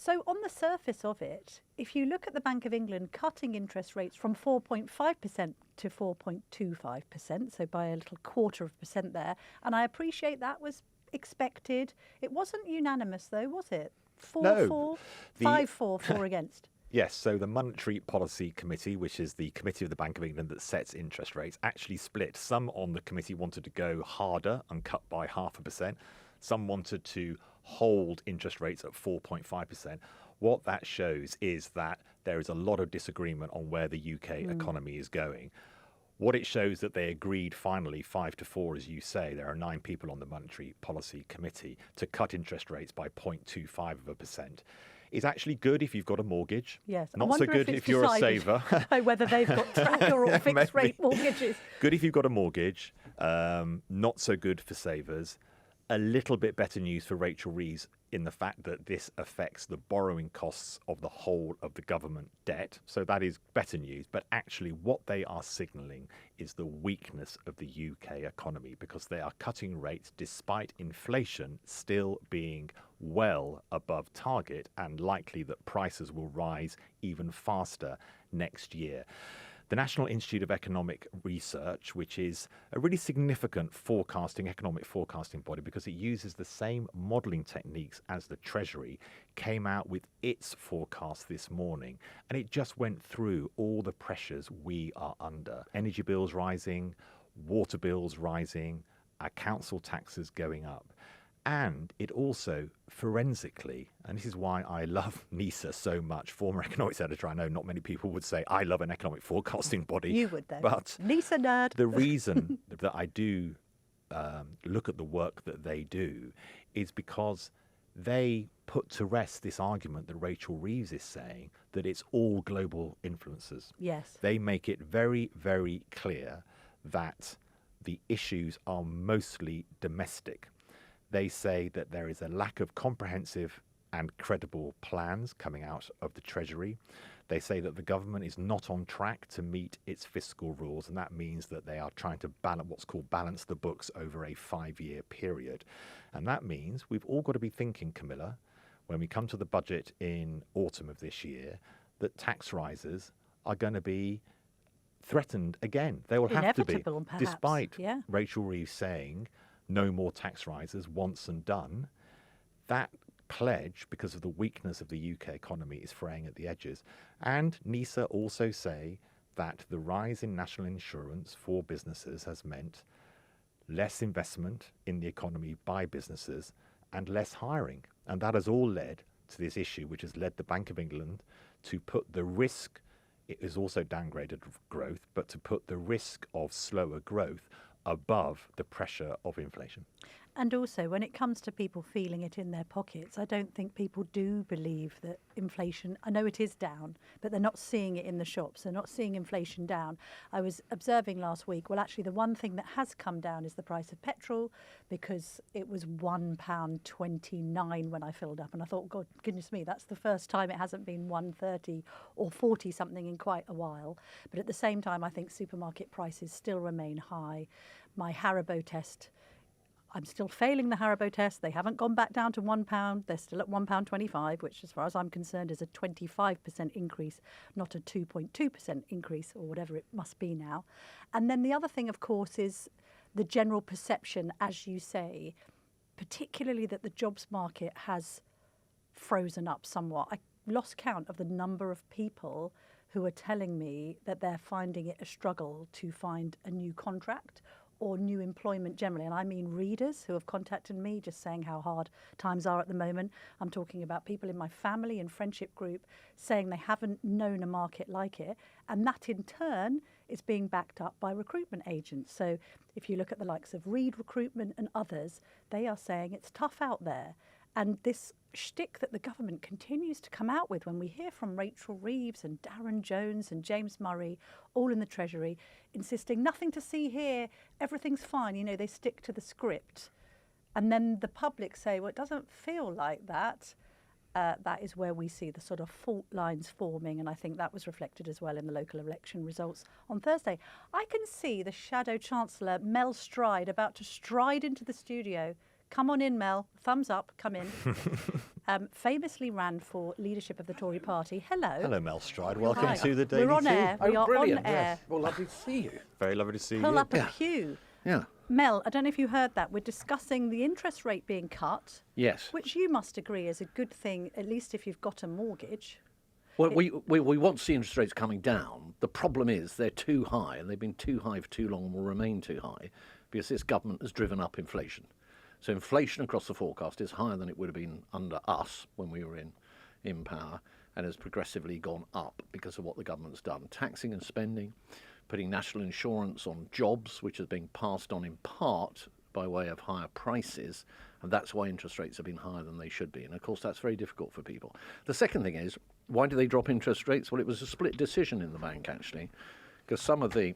So on the surface of it, if you look at the Bank of England cutting interest rates from 4.5% to 4.25%, so by a little quarter of a percent there, and I appreciate that was expected. It wasn't unanimous though, was it? 4-4, 5-4, 4 against. Yes, so the Monetary Policy Committee, which is the committee of the Bank of England that sets interest rates, actually split. Some on the committee wanted to go harder and cut by 0.5%. Some wanted to hold interest rates at 4.5%. What that shows is that there is a lot of disagreement on where the UK economy is going. What it shows that they agreed finally 5-4, as you say, there are 9 people on the Monetary Policy Committee to cut interest rates by 0.25%. Is actually good if you've got a mortgage. Yes, not so good if you're a saver. Whether they've got tracker or fixed rate mortgages. Good if you've got a mortgage. Not so good for savers. A little bit better news for Rachel Reeves in the fact that this affects the borrowing costs of the whole of the government debt. So that is better news. But actually what they are signalling is the weakness of the UK economy, because they are cutting rates despite inflation still being well above target, and likely that prices will rise even faster next year. The National Institute of Economic Research, which is a really significant economic forecasting body because it uses the same modelling techniques as the Treasury, came out with its forecast this morning. And it just went through all the pressures we are under. Energy bills rising, water bills rising, our council taxes going up. And it also forensically, and this is why I love NISA so much, former economics editor, I know not many people would say I love an economic forecasting body. You would though. But NISA nerd. The reason that I do look at the work that they do is because they put to rest this argument that Rachel Reeves is saying, that it's all global influences. Yes. They make it very, very clear that the issues are mostly domestic. They say that there is a lack of comprehensive and credible plans coming out of the Treasury. They say that the government is not on track to meet its fiscal rules, and that means that they are trying to balance the books over a 5-year period. And that means we've all got to be thinking, Camilla, when we come to the budget in autumn of this year, that tax rises are going to be threatened again. They will have to be, perhaps, despite Rachel Reeves saying no more tax rises once and done. That pledge, because of the weakness of the UK economy, is fraying at the edges. And NISA also say that the rise in national insurance for businesses has meant less investment in the economy by businesses and less hiring. And that has all led to this issue, which has led the Bank of England to put the risk, it is also downgraded growth, but to put the risk of slower growth above the pressure of inflation. And also, when it comes to people feeling it in their pockets, I don't think people do believe that inflation, I know it is down, but they're not seeing it in the shops. They're not seeing inflation down. I was observing last week, well, actually, the one thing that has come down is the price of petrol, because it was £1.29 when I filled up. And I thought, God, goodness me, that's the first time it hasn't been 1.30 or 40 something in quite a while. But at the same time, I think supermarket prices still remain high. My Haribo test, I'm still failing the Haribo test. They haven't gone back down to £1. They're still at £1.25, which, as far as I'm concerned, is a 25% increase, not a 2.2% increase or whatever it must be now. And then the other thing, of course, is the general perception, as you say, particularly that the jobs market has frozen up somewhat. I lost count of the number of people who are telling me that they're finding it a struggle to find a new contract or new employment generally. And I mean readers who have contacted me just saying how hard times are at the moment. I'm talking about people in my family and friendship group saying they haven't known a market like it. And that in turn is being backed up by recruitment agents. So if you look at the likes of Reed Recruitment and others, they are saying it's tough out there. And this shtick that the government continues to come out with, when we hear from Rachel Reeves and Darren Jones and James Murray, all in the Treasury, insisting nothing to see here, everything's fine, you know, they stick to the script. And then the public say, well, it doesn't feel like that. That is where we see the sort of fault lines forming, and I think that was reflected as well in the local election results on Thursday. I can see the Shadow Chancellor, Mel Stride, about to stride into the studio. come on in, Mel. Thumbs up, come in. Famously ran for leadership of the Tory party. Hello. Hello, Mel Stride. Welcome Hi. to the Daily We're on Tea. air. We are brilliant. on air. Yes. Well, lovely to see you. Very lovely to see Pull you. up a pew. Yeah. Mel, I don't know if you heard that. We're discussing the interest rate being cut, Yes. which you must agree is a good thing, at least if you've got a mortgage. Well, we want to see interest rates coming down. The problem is they're too high, and they've been too high for too long and will remain too high because this government has driven up inflation. So inflation across the forecast is higher than it would have been under us when we were in power, and has progressively gone up because of what the government's done. Taxing and spending, putting national insurance on jobs, which has been passed on in part by way of higher prices, and that's why interest rates have been higher than they should be. And of course, that's very difficult for people. The second thing is, why do they drop interest rates? Well, it was a split decision in the bank, actually, because some of the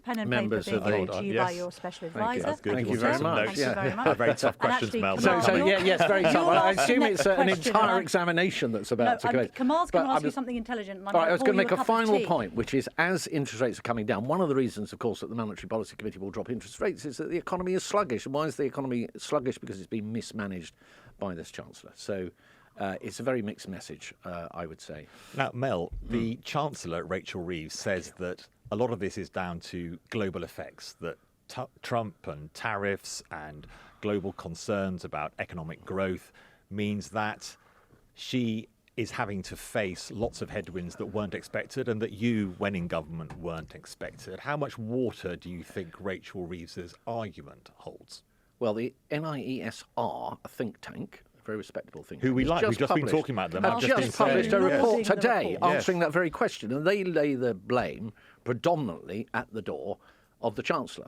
Pen and members paper of being the- given to you yes. by your special Thank you. advisor. That's good. Thank We'll you very take some much. notes. Thank you very much. Very tough And questions, actually, Mel. Kamal, So you'll- yes, very tough. you'll I ask the assume next it's an question, entire and examination that's No, about to go. Kamal's going But to ask I'm you just- something intelligent. And I'm All right, I gonna was pour going to you make a cup of final tea. point, which is as interest rates are coming down, one of the reasons, of course, that the Monetary Policy Committee will drop interest rates is that the economy is sluggish. And why is the economy sluggish? Because it's been mismanaged by this Chancellor. So it's a very mixed message, I would say. Now, Mel, the Chancellor, Rachel Reeves, says that a lot of this is down to global effects, that Trump and tariffs and global concerns about economic growth means that she is having to face lots of headwinds that weren't expected and that you, when in government, weren't expected. How much water do you think Rachel Reeves's argument holds? Well, the NIESR, a think tank, a very respectable think Who tank, we has like. We've just been published- talking about them. Have I've just been published saying, a yes. report Building the today report. answering that very question, and they lay the blame predominantly at the door of the Chancellor.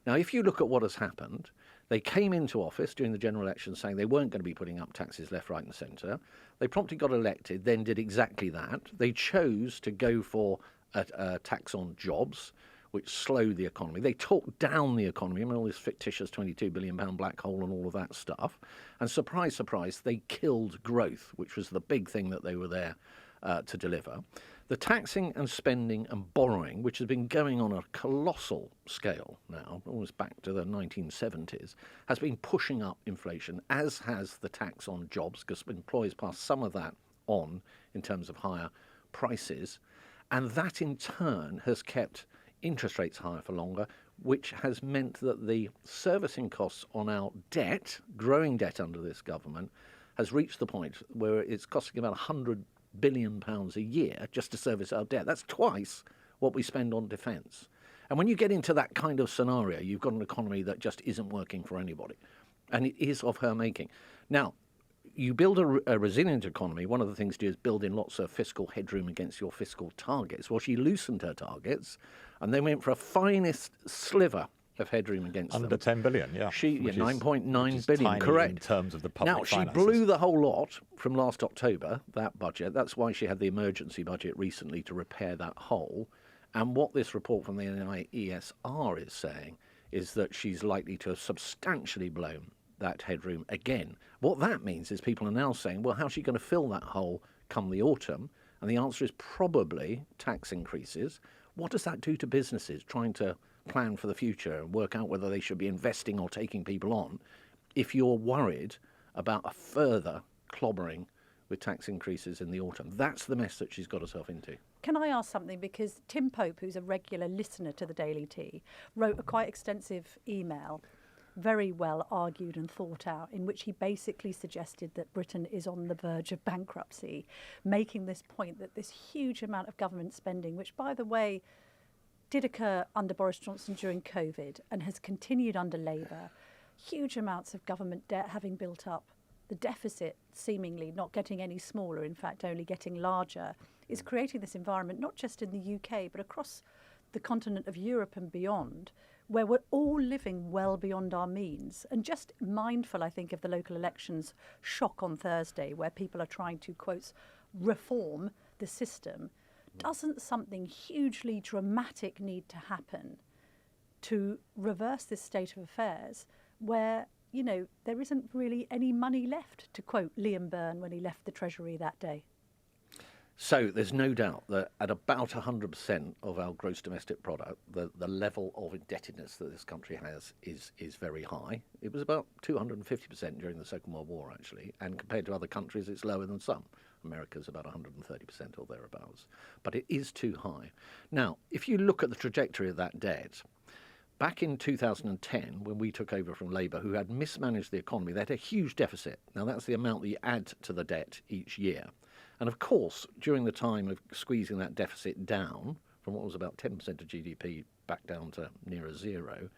Now, if you look at what has happened, they came into office during the general election saying they weren't going to be putting up taxes left, right and centre. They promptly got elected, then did exactly that. They chose to go for a tax on jobs, which slowed the economy. They talked down the economy, I mean, all this fictitious £22 billion black hole and all of that stuff. And surprise, surprise, they killed growth, which was the big thing that they were there to deliver. The taxing and spending and borrowing, which has been going on a colossal scale now, almost back to the 1970s, has been pushing up inflation, as has the tax on jobs, because employers pass some of that on in terms of higher prices. And that in turn has kept interest rates higher for longer, which has meant that the servicing costs on our debt, growing debt under this government, has reached the point where it's costing about £100 billion a year just to service our debt. That's twice what we spend on defence. And when you get into that kind of scenario, you've got an economy that just isn't working for anybody. And it is of her making. Now, you build a resilient economy, one of the things to do is build in lots of fiscal headroom against your fiscal targets. Well, she loosened her targets and then went for a finest sliver of headroom against Under them. 10 billion, yeah. She, Which is- 9.9 which is billion, tiny correct. in terms of the public Now, she finances. blew the whole lot from last October, that budget. That's why she had the emergency budget recently to repair that hole. And what this report from the NIESR is saying is that she's likely to have substantially blown that headroom again. What that means is people are now saying, well, how's she going to fill that hole come the autumn? And the answer is probably tax increases. What does that do to businesses trying to plan for the future and work out whether they should be investing or taking people on if you're worried about a further clobbering with tax increases in the autumn? That's the mess that she's got herself into. Can I ask something? Because Tim Pope, who's a regular listener to the Daily Tea, wrote a quite extensive email, very well argued and thought out, in which he basically suggested that Britain is on the verge of bankruptcy, making this point that this huge amount of government spending, which, by the way, did occur under Boris Johnson during COVID and has continued under Labour, huge amounts of government debt having built up, the deficit seemingly not getting any smaller, in fact only getting larger, is creating this environment not just in the UK but across the continent of Europe and beyond, where we're all living well beyond our means. And just mindful, I think, of the local elections shock on Thursday, where people are trying to, quotes, reform the system. Doesn't something hugely dramatic need to happen to reverse this state of affairs where, you know, there isn't really any money left, to quote Liam Byrne when he left the Treasury that day? So there's no doubt that at about 100% of our gross domestic product, the level of indebtedness that this country has is very high. It was about 250% during the Second World War, actually, and compared to other countries, it's lower than some. America's about 130% or thereabouts. But it is too high. Now, if you look at the trajectory of that debt, back in 2010, when we took over from Labour, who had mismanaged the economy, they had a huge deficit. Now, that's the amount that you add to the debt each year. And of course, during the time of squeezing that deficit down from what was about 10% of GDP back down to nearer zero,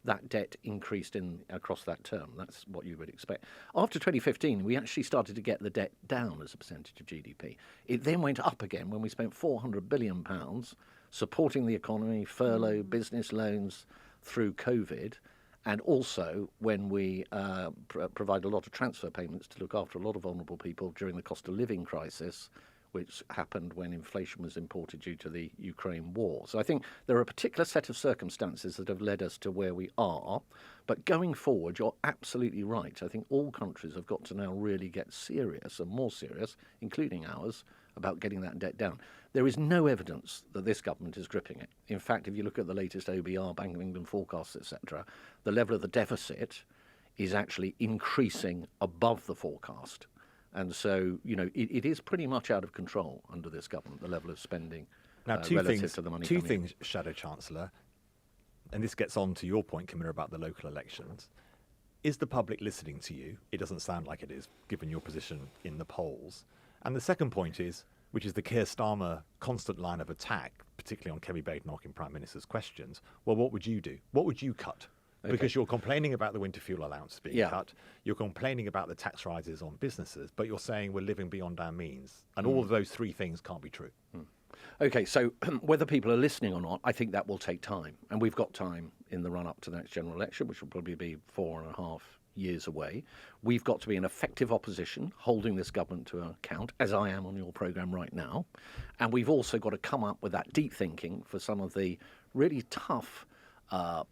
that debt increased across that term. That's what you would expect. After 2015, we actually started to get the debt down as a percentage of GDP. It then went up again when we spent £400 billion supporting the economy, furlough, business loans through COVID, and also when we provide a lot of transfer payments to look after a lot of vulnerable people during the cost of living crisis, which happened when inflation was imported due to the Ukraine war. So I think there are a particular set of circumstances that have led us to where we are. But going forward, you're absolutely right. I think all countries have got to now really get serious and more serious, including ours, about getting that debt down. There is no evidence that this government is gripping it. In fact, if you look at the latest OBR, Bank of England forecasts, etc., the level of the deficit is actually increasing above the forecast. And so, it is pretty much out of control under this government, the level of spending now, relative to the money two coming in. things, Shadow Chancellor, and this gets on to your point, Camilla, about the local elections. Is the public listening to you? It doesn't sound like it is, given your position in the polls. And the second point is, which is the Keir-Starmer constant line of attack, particularly on Kemi Badenoch in Prime Minister's questions, well, what would you do? What would you cut? Okay. Because you're complaining about the winter fuel allowance being cut, you're complaining about the tax rises on businesses, but you're saying we're living beyond our means. And all of those three things can't be true. Okay, so whether people are listening or not, I think that will take time. And we've got time in the run-up to the next general election, which will probably be 4.5 years away. We've got to be an effective opposition, holding this government to account, as I am on your programme right now. And we've also got to come up with that deep thinking for some of the really tough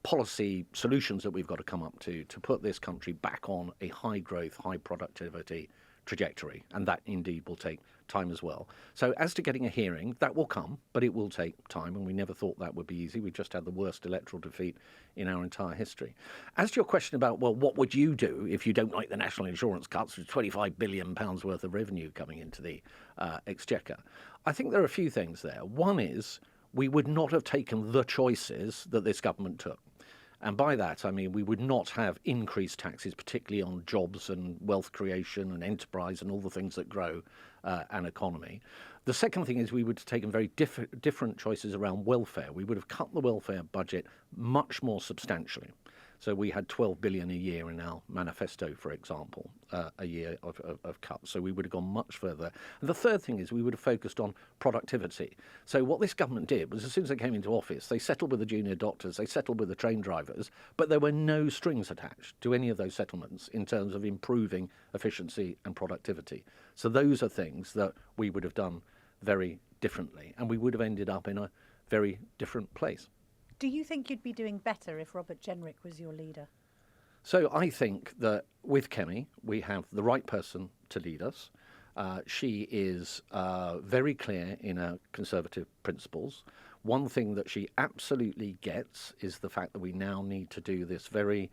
policy solutions that we've got to come up to put this country back on a high growth, high productivity trajectory. And that indeed will take time as well. So as to getting a hearing, that will come, but it will take time. And we never thought that would be easy. We just had the worst electoral defeat in our entire history. As to your question about, well, what would you do if you don't like the national insurance cuts with £25 billion worth of revenue coming into the exchequer? I think there are a few things there. One is, we would not have taken the choices that this government took. And by that, I mean we would not have increased taxes, particularly on jobs and wealth creation and enterprise and all the things that grow an economy. The second thing is we would have taken very different choices around welfare. We would have cut the welfare budget much more substantially. So we had 12 billion a year in our manifesto, for example, a year of cuts. So we would have gone much further. And the third thing is we would have focused on productivity. So what this government did was, as soon as they came into office, they settled with the junior doctors, they settled with the train drivers, but there were no strings attached to any of those settlements in terms of improving efficiency and productivity. So those are things that we would have done very differently, and we would have ended up in a very different place. Do you think you'd be doing better if Robert Jenrick was your leader? So I think that with Kemi, we have the right person to lead us. She is very clear in her Conservative principles. One thing that she absolutely gets is the fact that we now need to do this very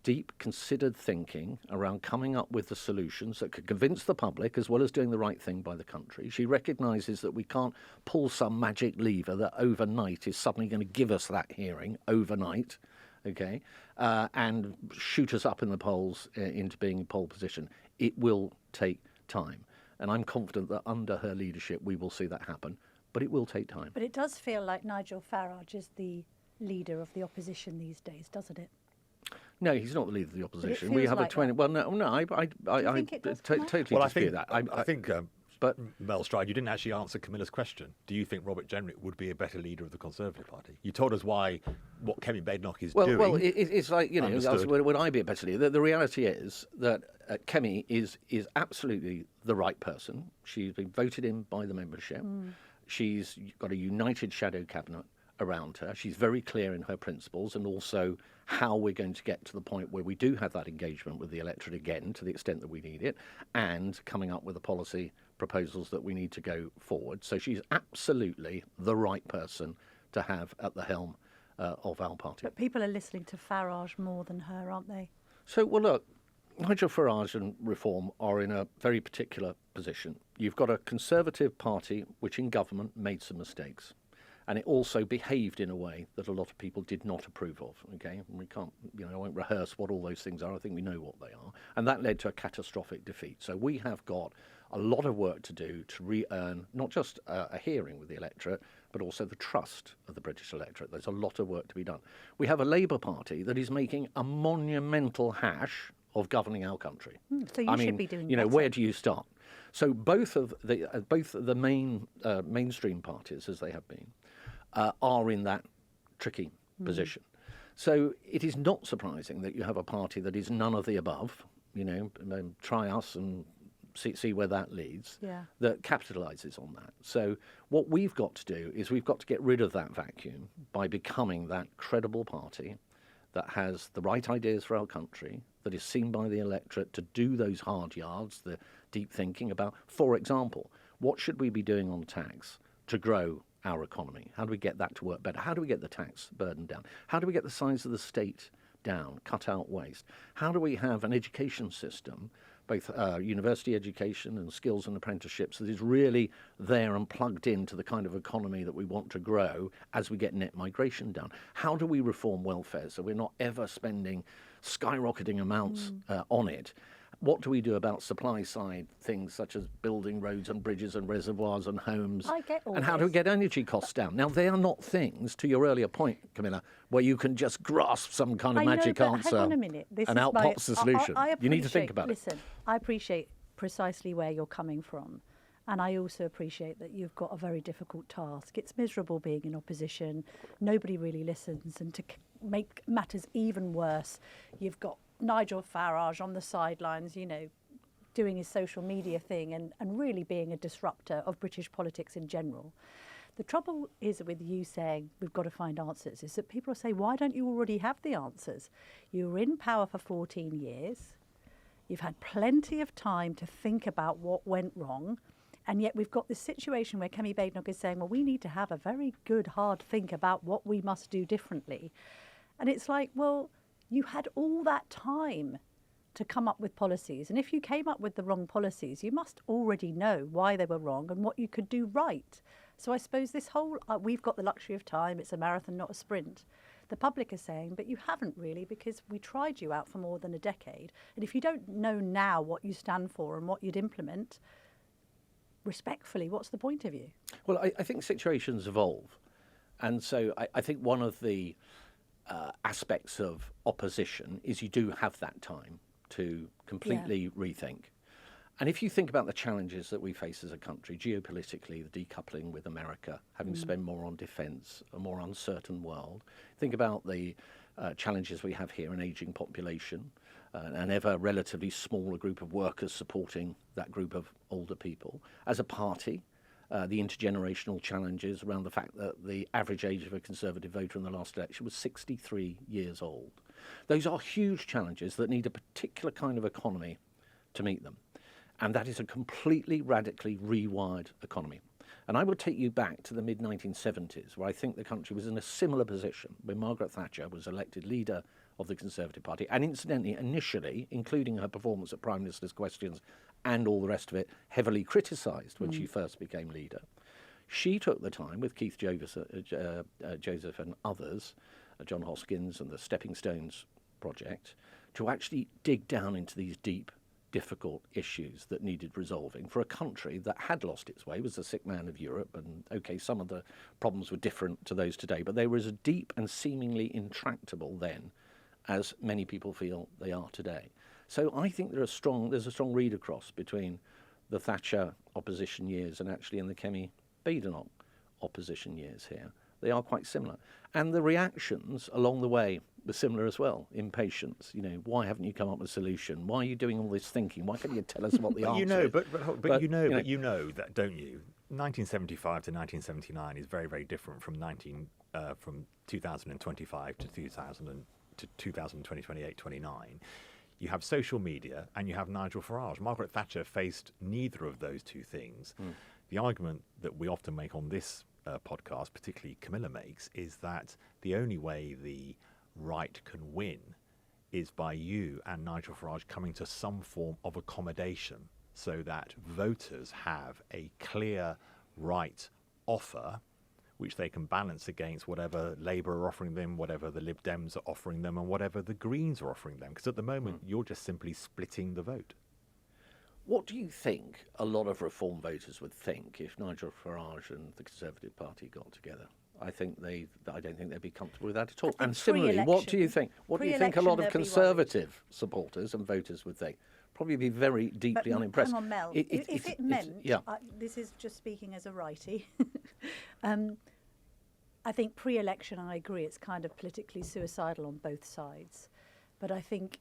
deep, considered thinking around coming up with the solutions that could convince the public as well as doing the right thing by the country. She recognises that we can't pull some magic lever that overnight is suddenly going to give us that hearing overnight, okay, and shoot us up in the polls into being in pole position. It will take time. And I'm confident that under her leadership we will see that happen, but it will take time. But it does feel like Nigel Farage is the leader of the opposition these days, doesn't it? No, he's not the leader of the opposition. We have like a 20. that. Well, no, I totally dispute that. I think, but Mel Stride, you didn't actually answer Camilla's question. Do you think Robert Jenrick would be a better leader of the Conservative Party? You told us what Kemi Badenoch is doing. Well, it's like, would I be a better leader? The reality is that Kemi is absolutely the right person. She's been voted in by the membership. She's got a united shadow cabinet around her. She's very clear in her principles and also how we're going to get to the point where we do have that engagement with the electorate again to the extent that we need it, and coming up with a policy proposals that we need to go forward. So she's absolutely the right person to have at the helm of our party. But people are listening to Farage more than her, aren't they? So, well, look, Nigel Farage and Reform are in a very particular position. You've got a Conservative Party which in government made some mistakes. And it also behaved in a way that a lot of people did not approve of. Okay, and we can't, I won't rehearse what all those things are. I think we know what they are, and that led to a catastrophic defeat. So we have got a lot of work to do to re-earn not just a hearing with the electorate, but also the trust of the British electorate. There's a lot of work to be done. We have a Labour Party that is making a monumental hash of governing our country. So you should be doing better. Where do you start? So both of the main mainstream parties, as they have been, are in that tricky position. So it is not surprising that you have a party that is none of the above, try us and see where that leads, that capitalises on that. So what we've got to do is we've got to get rid of that vacuum by becoming that credible party that has the right ideas for our country, that is seen by the electorate to do those hard yards, the deep thinking about, for example, what should we be doing on tax to grow our economy? How do we get that to work better? How do we get the tax burden down? How do we get the size of the state down, cut out waste? How do we have an education system, both university education and skills and apprenticeships, that is really there and plugged into the kind of economy that we want to grow as we get net migration down? How do we reform welfare so we're not ever spending skyrocketing amounts on it? What do we do about supply side things such as building roads and bridges and reservoirs and homes? I get all and how do we get energy costs down? Now, they are not things, to your earlier point, Camilla, where you can just grasp some kind of magic answer hang on a minute. and out pops the solution. You need to think about it. Listen, I appreciate precisely where you're coming from. And I also appreciate that you've got a very difficult task. It's miserable being in opposition. Nobody really listens. And to make matters even worse, you've got Nigel Farage on the sidelines, doing his social media thing and really being a disruptor of British politics in general. The trouble is with you saying we've got to find answers is that people say, why don't you already have the answers? You were in power for 14 years. You've had plenty of time to think about what went wrong. And yet we've got this situation where Kemi Badenoch is saying, well, we need to have a very good, hard think about what we must do differently. And it's like, well, you had all that time to come up with policies. And if you came up with the wrong policies, you must already know why they were wrong and what you could do right. So I suppose this whole, we've got the luxury of time, it's a marathon, not a sprint. The public are saying, but you haven't really, because we tried you out for more than a decade. And if you don't know now what you stand for and what you'd implement, respectfully, what's the point of you? Well, I think situations evolve. And so I think one of the aspects of opposition is you do have that time to completely rethink. And if you think about the challenges that we face as a country, geopolitically, the decoupling with America, having to spend more on defence, a more uncertain world, think about the challenges we have here, an ageing population, an ever relatively smaller group of workers supporting that group of older people. As a party, the intergenerational challenges around the fact that the average age of a Conservative voter in the last election was 63 years old. Those are huge challenges that need a particular kind of economy to meet them. And that is a completely radically rewired economy. And I would take you back to the mid-1970s, where I think the country was in a similar position, when Margaret Thatcher was elected leader of the Conservative Party, and incidentally, initially, including her performance at Prime Minister's Questions and all the rest of it, heavily criticised when she first became leader. She took the time, with Keith Joseph and others, John Hoskins and the Stepping Stones project, to actually dig down into these deep, difficult issues that needed resolving for a country that had lost its way, was the sick man of Europe, and okay, some of the problems were different to those today, but they were as deep and seemingly intractable then as many people feel they are today. So I think there's a strong read across between the Thatcher opposition years and actually in the Kemi Badenoch opposition years here. They are quite similar. And the reactions along the way were similar as well. Impatience, why haven't you come up with a solution? Why are you doing all this thinking? Why can't you tell us what the answer is? But you know that, don't you? 1975 to 1979 is very, very different from 2025 to 2028, 29. you have social media and you have Nigel Farage. Margaret Thatcher faced neither of those two things. The argument that we often make on this podcast, particularly Camilla makes, is that the only way the right can win is by you and Nigel Farage coming to some form of accommodation so that voters have a clear right offer which they can balance against whatever Labour are offering them, whatever the Lib Dems are offering them, and whatever the Greens are offering them. Because at the moment, you're just simply splitting the vote. What do you think a lot of Reform voters would think if Nigel Farage and the Conservative Party got together? I don't think they'd be comfortable with that at all. And similarly, what do you think? What do you think a lot of Conservative supporters and voters would think? Probably be very deeply unimpressed. Hang on, Mel. If it meant, this is just speaking as a righty, I think pre-election, I agree, it's kind of politically suicidal on both sides. But I think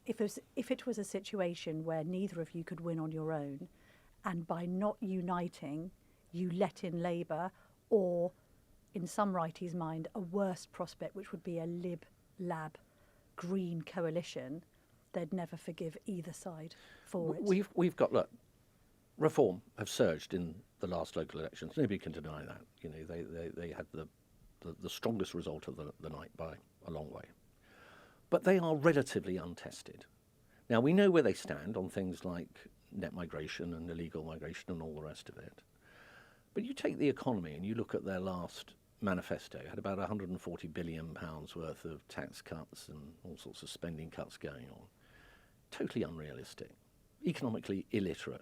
if it was a situation where neither of you could win on your own, and by not uniting, you let in Labour, or in some righties' mind, a worse prospect, which would be a Lib-Lab Green coalition, they'd never forgive either side for it. We've got, look, Reform have surged in the last local elections. Nobody can deny that. You know, they had the strongest result of the night by a long way. But they are relatively untested. Now, we know where they stand on things like net migration and illegal migration and all the rest of it. But you take the economy and you look at their last manifesto, it had about £140 billion worth of tax cuts and all sorts of spending cuts going on. Totally unrealistic, economically illiterate,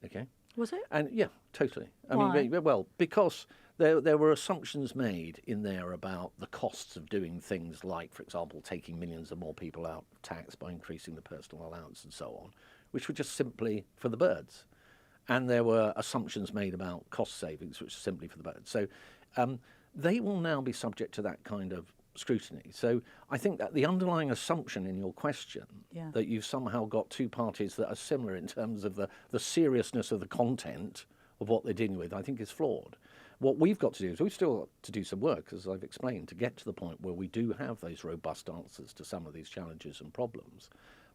okay? Was it? And yeah, totally. Why? I mean, well, because there were assumptions made in there about the costs of doing things like, for example, taking millions of more people out of tax by increasing the personal allowance and so on, which were just simply for the birds. And there were assumptions made about cost savings, which are simply for the birds. So they will now be subject to that kind of scrutiny. So I think that the underlying assumption in your question, that you've somehow got two parties that are similar in terms of the seriousness of the content of what they're dealing with, I think is flawed. What we've got to do is we've still got to do some work, as I've explained, to get to the point where we do have those robust answers to some of these challenges and problems.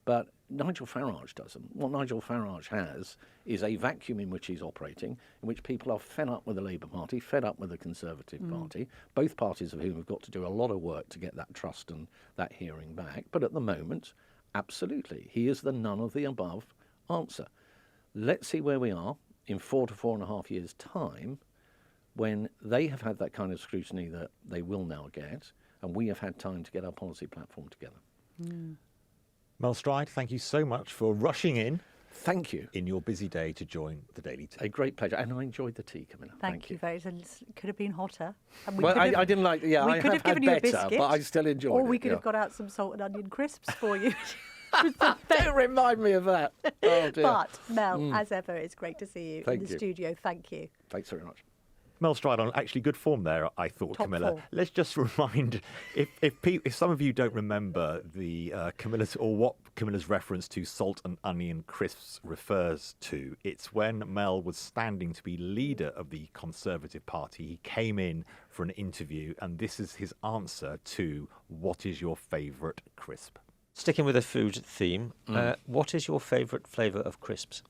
But Nigel Farage doesn't. What Nigel Farage has is a vacuum in which he's operating, in which people are fed up with the Labour Party, fed up with the Conservative Party, both parties of whom have got to do a lot of work to get that trust and that hearing back. But at the moment, absolutely, he is the none of the above answer. Let's see where we are in 4 to 4.5 years' time, when they have had that kind of scrutiny that they will now get, and we have had time to get our policy platform together. Mel Stride, thank you so much for rushing in. Thank you. In your busy day to join the Daily Tea. A great pleasure. And I enjoyed the tea, Camilla. Thank you very much. It could have been hotter. And Well, I didn't like it. Yeah, we I could have have given had you a better, biscuit, but I still enjoyed it. or we could have got out some salt and onion crisps for you. Don't remind me of that. Oh, dear. But, Mel, as ever, it's great to see you Thank in the you. studio. Thank you. Thanks very much. Mel Stride on actually good form there, I thought, Top Camilla. form. Let's just remind, if some of you don't remember the Camilla's, or what Camilla's reference to salt and onion crisps refers to, it's when Mel was standing to be leader of the Conservative Party. He came in for an interview, and this is his answer to what is your favourite crisp? Sticking with a food theme, what is your favourite flavour of crisps?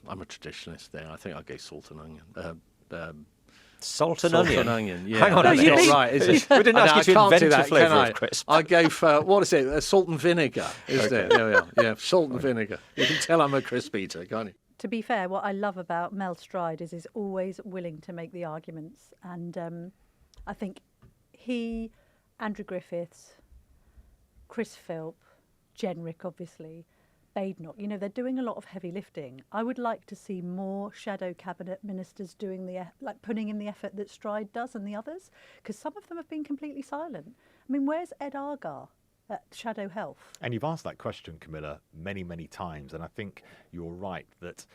I'm a traditionalist there. I think I'll go salt and onion. Salt and Salt onion? and onion, yeah. Hang on, That's a not minute. right, is it? We didn't ask you to I can't do invent a that, flavour can of I? crisp. I go for, what is it, salt and vinegar, isn't it? There we are. Yeah, salt and vinegar. You can tell I'm a crisp eater, can't you? To be fair, what I love about Mel Stride is he's always willing to make the arguments. And I think he, Andrew Griffiths, Chris Philp, Jenrick, obviously, Badenoch, they're doing a lot of heavy lifting. I would like to see more shadow cabinet ministers doing putting in the effort that Stride does and the others, because some of them have been completely silent. I mean, where's Ed Argar at Shadow Health? And you've asked that question, Camilla, many, many times, and I think you're right that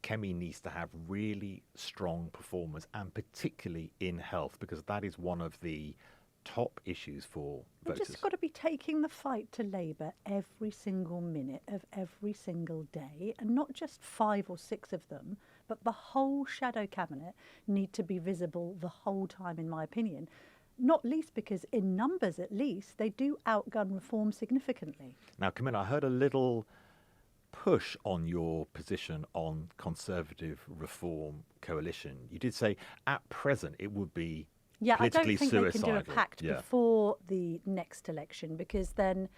Kemi needs to have really strong performers, and particularly in health, because that is one of the top issues for They've voters. just got to be taking the fight to Labour every single minute of every single day, and not just 5 or 6 of them, but the whole shadow cabinet need to be visible the whole time, in my opinion. not least because in numbers at least, they do outgun reform significantly. Now, Camilla, I heard a little push on your position on Conservative Reform Coalition. You did say at present it would be Yeah, I don't politically think suicidal. they can do a pact before the next election, because then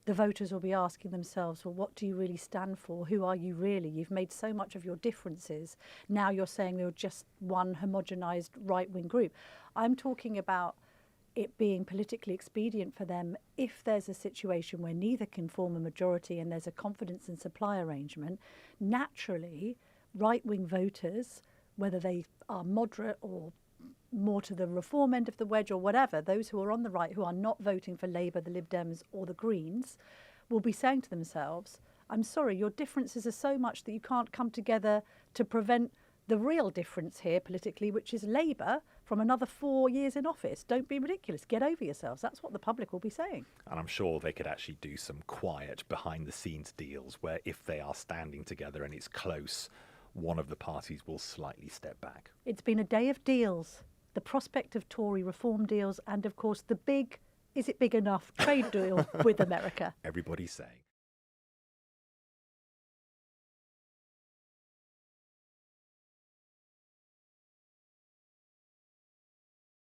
the voters will be asking themselves, well, what do you really stand for? Who are you really? You've made so much of your differences. Now you're saying you're just one homogenised right-wing group. I'm talking about it being politically expedient for them if there's a situation where neither can form a majority and there's a confidence and supply arrangement. Naturally, right-wing voters, whether they are moderate or more to the reform end of the wedge or whatever, those who are on the right, who are not voting for Labour, the Lib Dems or the Greens, will be saying to themselves, I'm sorry, your differences are so much that you can't come together to prevent the real difference here politically, which is Labour from another 4 years in office. Don't be ridiculous. Get over yourselves. That's what the public will be saying. And I'm sure they could actually do some quiet behind-the-scenes deals where if they are standing together and it's close, one of the parties will slightly step back. It's been a day of deals. The prospect of Tory reform deals and, of course, the big, is it big enough, trade deal with America. Everybody's saying.